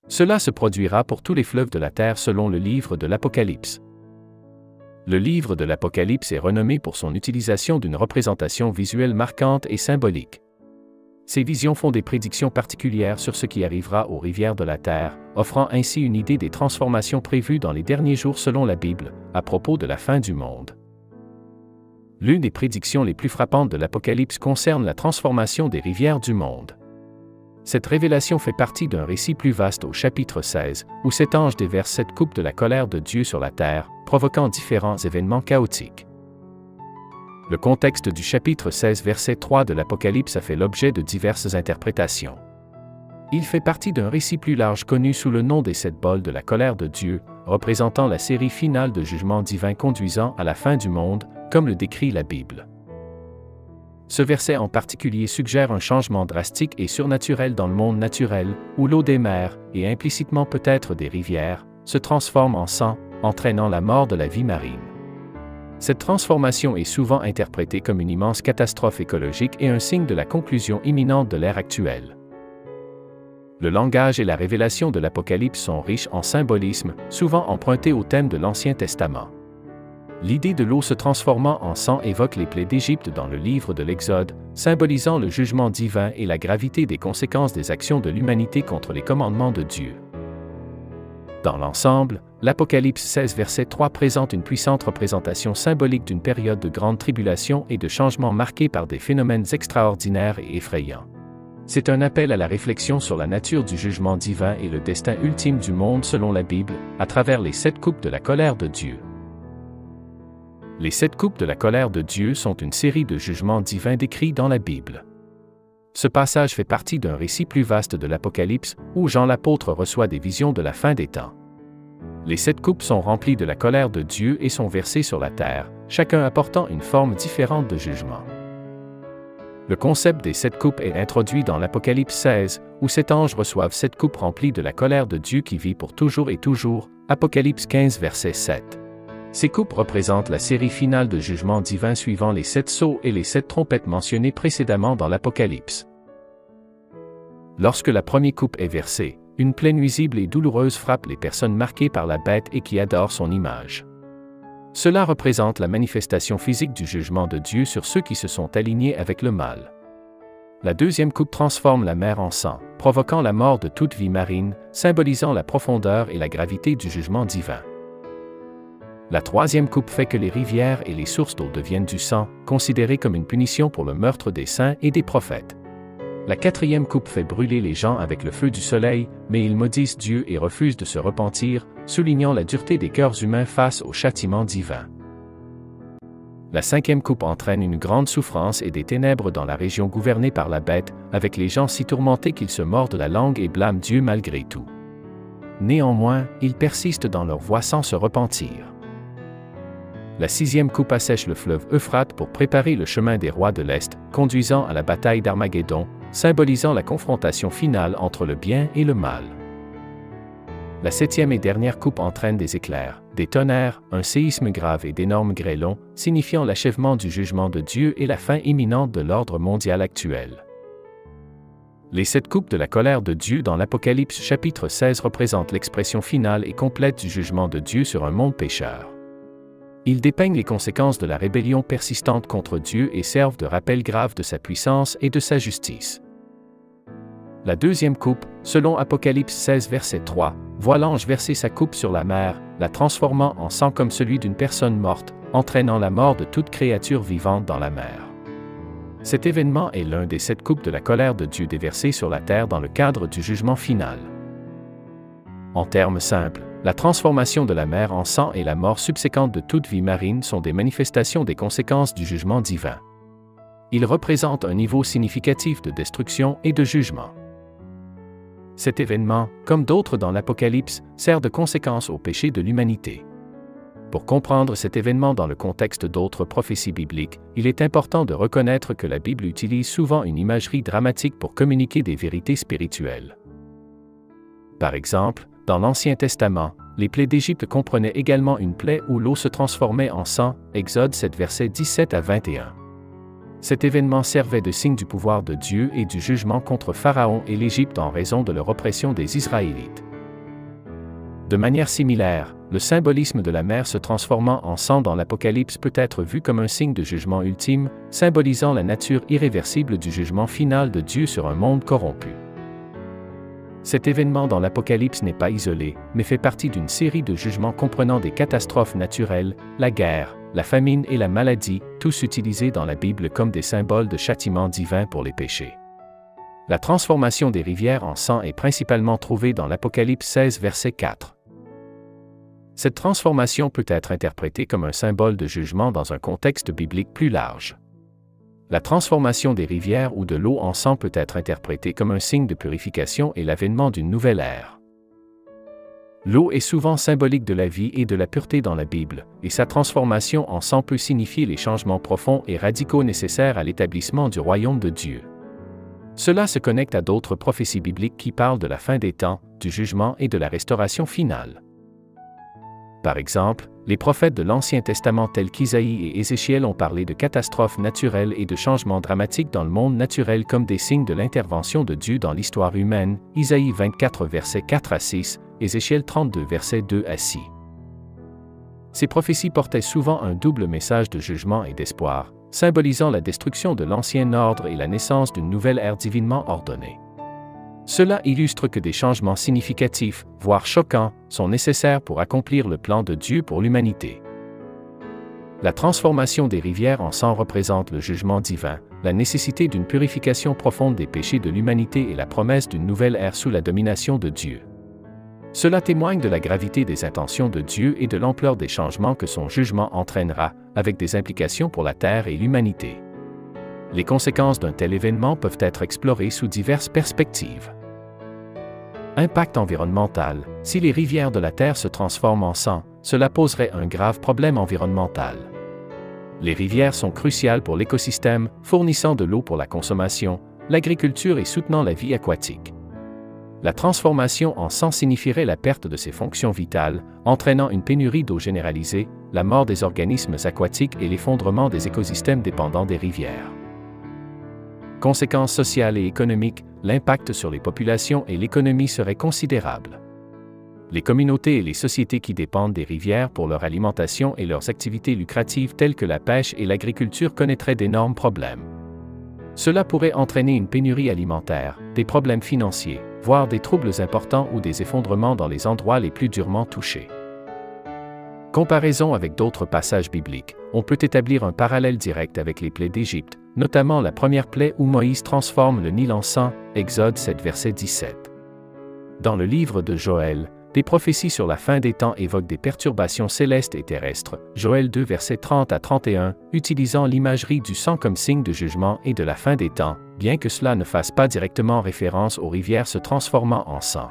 Cela se produira pour tous les fleuves de la terre selon le livre de l'Apocalypse. Le livre de l'Apocalypse est renommé pour son utilisation d'une représentation visuelle marquante et symbolique. Ces visions font des prédictions particulières sur ce qui arrivera aux rivières de la terre, offrant ainsi une idée des transformations prévues dans les derniers jours selon la Bible, à propos de la fin du monde. L'une des prédictions les plus frappantes de l'Apocalypse concerne la transformation des rivières du monde. Cette révélation fait partie d'un récit plus vaste au chapitre 16, où cet ange déverse cette coupe de la colère de Dieu sur la terre, provoquant différents événements chaotiques. Le contexte du chapitre 16 verset 3 de l'Apocalypse a fait l'objet de diverses interprétations. Il fait partie d'un récit plus large connu sous le nom des 7 bols de la colère de Dieu, représentant la série finale de jugements divins conduisant à la fin du monde, comme le décrit la Bible. Ce verset en particulier suggère un changement drastique et surnaturel dans le monde naturel, où l'eau des mers, et implicitement peut-être des rivières, se transforme en sang, entraînant la mort de la vie marine. Cette transformation est souvent interprétée comme une immense catastrophe écologique et un signe de la conclusion imminente de l'ère actuelle. Le langage et la révélation de l'Apocalypse sont riches en symbolisme, souvent empruntés au thème de l'Ancien Testament. L'idée de l'eau se transformant en sang évoque les plaies d'Égypte dans le livre de l'Exode, symbolisant le jugement divin et la gravité des conséquences des actions de l'humanité contre les commandements de Dieu. Dans l'ensemble, l'Apocalypse 16 verset 3 présente une puissante représentation symbolique d'une période de grande tribulation et de changement marquée par des phénomènes extraordinaires et effrayants. C'est un appel à la réflexion sur la nature du jugement divin et le destin ultime du monde selon la Bible, à travers les 7 coupes de la colère de Dieu. Les 7 coupes de la colère de Dieu sont une série de jugements divins décrits dans la Bible. Ce passage fait partie d'un récit plus vaste de l'Apocalypse, où Jean l'apôtre reçoit des visions de la fin des temps. Les 7 coupes sont remplies de la colère de Dieu et sont versées sur la terre, chacun apportant une forme différente de jugement. Le concept des 7 coupes est introduit dans l'Apocalypse 16, où 7 anges reçoivent 7 coupes remplies de la colère de Dieu qui vit pour toujours et toujours, Apocalypse 15 verset 7. Ces coupes représentent la série finale de jugements divins suivant les 7 sceaux et les 7 trompettes mentionnées précédemment dans l'Apocalypse. Lorsque la première coupe est versée, une plaie nuisible et douloureuse frappe les personnes marquées par la bête et qui adorent son image. Cela représente la manifestation physique du jugement de Dieu sur ceux qui se sont alignés avec le mal. La deuxième coupe transforme la mer en sang, provoquant la mort de toute vie marine, symbolisant la profondeur et la gravité du jugement divin. La troisième coupe fait que les rivières et les sources d'eau deviennent du sang, considérées comme une punition pour le meurtre des saints et des prophètes. La quatrième coupe fait brûler les gens avec le feu du soleil, mais ils maudissent Dieu et refusent de se repentir, soulignant la dureté des cœurs humains face au châtiment divin. La cinquième coupe entraîne une grande souffrance et des ténèbres dans la région gouvernée par la bête, avec les gens si tourmentés qu'ils se mordent la langue et blâment Dieu malgré tout. Néanmoins, ils persistent dans leur voie sans se repentir. La sixième coupe assèche le fleuve Euphrate pour préparer le chemin des rois de l'Est, conduisant à la bataille d'Armageddon, symbolisant la confrontation finale entre le bien et le mal. La septième et dernière coupe entraîne des éclairs, des tonnerres, un séisme grave et d'énormes grêlons, signifiant l'achèvement du jugement de Dieu et la fin imminente de l'ordre mondial actuel. Les 7 coupes de la colère de Dieu dans l'Apocalypse chapitre 16 représentent l'expression finale et complète du jugement de Dieu sur un monde pécheur. Ils dépeignent les conséquences de la rébellion persistante contre Dieu et servent de rappel grave de sa puissance et de sa justice. La deuxième coupe, selon Apocalypse 16 verset 3, voit l'ange verser sa coupe sur la mer, la transformant en sang comme celui d'une personne morte, entraînant la mort de toute créature vivante dans la mer. Cet événement est l'un des 7 coupes de la colère de Dieu déversées sur la terre dans le cadre du jugement final. En termes simples, la transformation de la mer en sang et la mort subséquente de toute vie marine sont des manifestations des conséquences du jugement divin. Ils représentent un niveau significatif de destruction et de jugement. Cet événement, comme d'autres dans l'Apocalypse, sert de conséquence au péché de l'humanité. Pour comprendre cet événement dans le contexte d'autres prophéties bibliques, il est important de reconnaître que la Bible utilise souvent une imagerie dramatique pour communiquer des vérités spirituelles. Par exemple, dans l'Ancien Testament, les plaies d'Égypte comprenaient également une plaie où l'eau se transformait en sang, Exode 7 versets 17 à 21. Cet événement servait de signe du pouvoir de Dieu et du jugement contre Pharaon et l'Égypte en raison de leur oppression des Israélites. De manière similaire, le symbolisme de la mer se transformant en sang dans l'Apocalypse peut être vu comme un signe de jugement ultime, symbolisant la nature irréversible du jugement final de Dieu sur un monde corrompu. Cet événement dans l'Apocalypse n'est pas isolé, mais fait partie d'une série de jugements comprenant des catastrophes naturelles, la guerre, la famine et la maladie, tous utilisés dans la Bible comme des symboles de châtiment divin pour les péchés. La transformation des rivières en sang est principalement trouvée dans l'Apocalypse 16 verset 4. Cette transformation peut être interprétée comme un symbole de jugement dans un contexte biblique plus large. La transformation des rivières ou de l'eau en sang peut être interprétée comme un signe de purification et l'avènement d'une nouvelle ère. L'eau est souvent symbolique de la vie et de la pureté dans la Bible, et sa transformation en sang peut signifier les changements profonds et radicaux nécessaires à l'établissement du royaume de Dieu. Cela se connecte à d'autres prophéties bibliques qui parlent de la fin des temps, du jugement et de la restauration finale. Par exemple, les prophètes de l'Ancien Testament tels qu'Isaïe et Ézéchiel ont parlé de catastrophes naturelles et de changements dramatiques dans le monde naturel comme des signes de l'intervention de Dieu dans l'histoire humaine, Isaïe 24 versets 4 à 6, Ézéchiel 32 versets 2 à 6. Ces prophéties portaient souvent un double message de jugement et d'espoir, symbolisant la destruction de l'ancien ordre et la naissance d'une nouvelle ère divinement ordonnée. Cela illustre que des changements significatifs, voire choquants, sont nécessaires pour accomplir le plan de Dieu pour l'humanité. La transformation des rivières en sang représente le jugement divin, la nécessité d'une purification profonde des péchés de l'humanité et la promesse d'une nouvelle ère sous la domination de Dieu. Cela témoigne de la gravité des intentions de Dieu et de l'ampleur des changements que son jugement entraînera, avec des implications pour la terre et l'humanité. Les conséquences d'un tel événement peuvent être explorées sous diverses perspectives. Impact environnemental. Si les rivières de la Terre se transforment en sang, cela poserait un grave problème environnemental. Les rivières sont cruciales pour l'écosystème, fournissant de l'eau pour la consommation, l'agriculture et soutenant la vie aquatique. La transformation en sang signifierait la perte de ces fonctions vitales, entraînant une pénurie d'eau généralisée, la mort des organismes aquatiques et l'effondrement des écosystèmes dépendants des rivières. Conséquences sociales et économiques, l'impact sur les populations et l'économie serait considérable. Les communautés et les sociétés qui dépendent des rivières pour leur alimentation et leurs activités lucratives telles que la pêche et l'agriculture connaîtraient d'énormes problèmes. Cela pourrait entraîner une pénurie alimentaire, des problèmes financiers, voire des troubles importants ou des effondrements dans les endroits les plus durement touchés. Comparaison avec d'autres passages bibliques, on peut établir un parallèle direct avec les plaies d'Égypte, notamment la première plaie où Moïse transforme le Nil en sang, Exode 7 verset 17. Dans le livre de Joël, des prophéties sur la fin des temps évoquent des perturbations célestes et terrestres, Joël 2 verset 30 à 31, utilisant l'imagerie du sang comme signe de jugement et de la fin des temps, bien que cela ne fasse pas directement référence aux rivières se transformant en sang.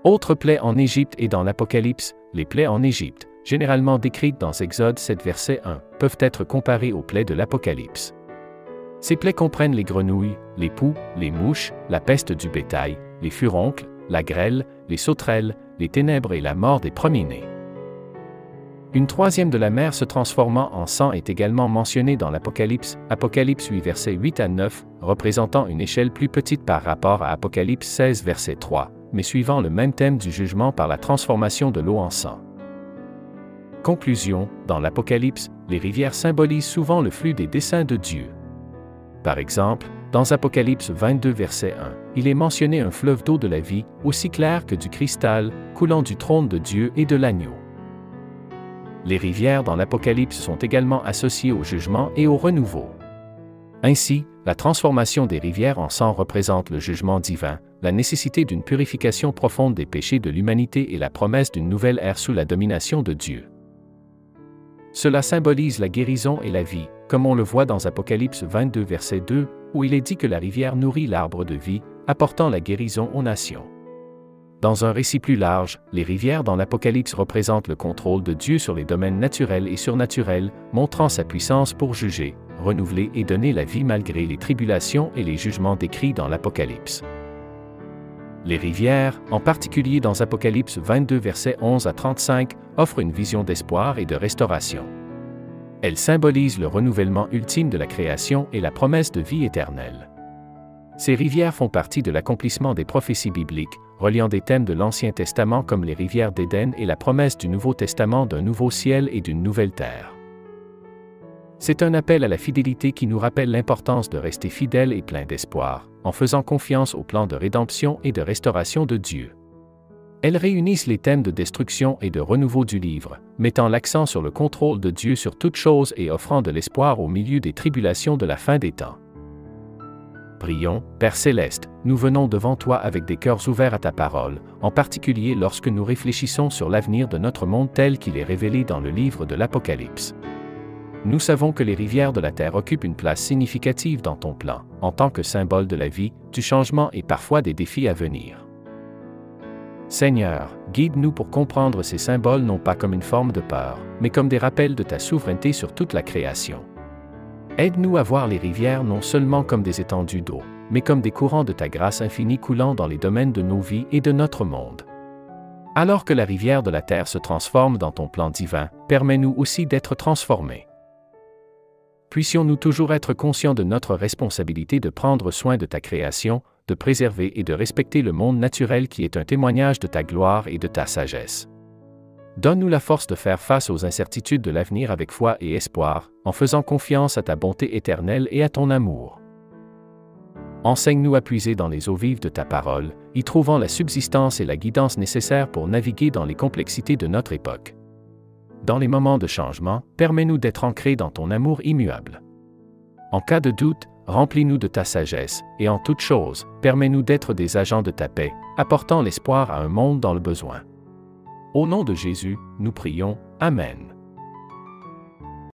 Autres plaies en Égypte et dans l'Apocalypse, les plaies en Égypte, généralement décrites dans Exode 7 verset 1, peuvent être comparées aux plaies de l'Apocalypse. Ces plaies comprennent les grenouilles, les poux, les mouches, la peste du bétail, les furoncles, la grêle, les sauterelles, les ténèbres et la mort des premiers-nés. Une troisième de la mer se transformant en sang est également mentionnée dans l'Apocalypse, Apocalypse 8 versets 8 à 9, représentant une échelle plus petite par rapport à Apocalypse 16 verset 3, mais suivant le même thème du jugement par la transformation de l'eau en sang. Conclusion, dans l'Apocalypse, les rivières symbolisent souvent le flux des desseins de Dieu. Par exemple, dans Apocalypse 22 verset 1, il est mentionné un fleuve d'eau de la vie, aussi clair que du cristal, coulant du trône de Dieu et de l'agneau. Les rivières dans l'Apocalypse sont également associées au jugement et au renouveau. Ainsi, la transformation des rivières en sang représente le jugement divin, la nécessité d'une purification profonde des péchés de l'humanité et la promesse d'une nouvelle ère sous la domination de Dieu. Cela symbolise la guérison et la vie, comme on le voit dans Apocalypse 22 verset 2, où il est dit que la rivière nourrit l'arbre de vie, apportant la guérison aux nations. Dans un récit plus large, les rivières dans l'Apocalypse représentent le contrôle de Dieu sur les domaines naturels et surnaturels, montrant sa puissance pour juger, renouveler et donner la vie malgré les tribulations et les jugements décrits dans l'Apocalypse. Les rivières, en particulier dans Apocalypse 22 versets 11 à 35, offrent une vision d'espoir et de restauration. Elles symbolisent le renouvellement ultime de la création et la promesse de vie éternelle. Ces rivières font partie de l'accomplissement des prophéties bibliques, reliant des thèmes de l'Ancien Testament comme les rivières d'Éden et la promesse du Nouveau Testament d'un nouveau ciel et d'une nouvelle terre. C'est un appel à la fidélité qui nous rappelle l'importance de rester fidèle et plein d'espoir, en faisant confiance au plan de rédemption et de restauration de Dieu. Elles réunissent les thèmes de destruction et de renouveau du livre, mettant l'accent sur le contrôle de Dieu sur toutes choses et offrant de l'espoir au milieu des tribulations de la fin des temps. Prions, Père Céleste, nous venons devant toi avec des cœurs ouverts à ta parole, en particulier lorsque nous réfléchissons sur l'avenir de notre monde tel qu'il est révélé dans le livre de l'Apocalypse. Nous savons que les rivières de la terre occupent une place significative dans ton plan, en tant que symbole de la vie, du changement et parfois des défis à venir. Seigneur, guide-nous pour comprendre ces symboles non pas comme une forme de peur, mais comme des rappels de ta souveraineté sur toute la création. Aide-nous à voir les rivières non seulement comme des étendues d'eau, mais comme des courants de ta grâce infinie coulant dans les domaines de nos vies et de notre monde. Alors que la rivière de la terre se transforme dans ton plan divin, permets-nous aussi d'être transformés. Puissions-nous toujours être conscients de notre responsabilité de prendre soin de ta création, de préserver et de respecter le monde naturel qui est un témoignage de ta gloire et de ta sagesse. Donne-nous la force de faire face aux incertitudes de l'avenir avec foi et espoir, en faisant confiance à ta bonté éternelle et à ton amour. Enseigne-nous à puiser dans les eaux vives de ta parole, y trouvant la subsistance et la guidance nécessaires pour naviguer dans les complexités de notre époque. Dans les moments de changement, permets-nous d'être ancrés dans ton amour immuable. En cas de doute, remplis-nous de ta sagesse, et en toute chose, permets-nous d'être des agents de ta paix, apportant l'espoir à un monde dans le besoin. Au nom de Jésus, nous prions. Amen.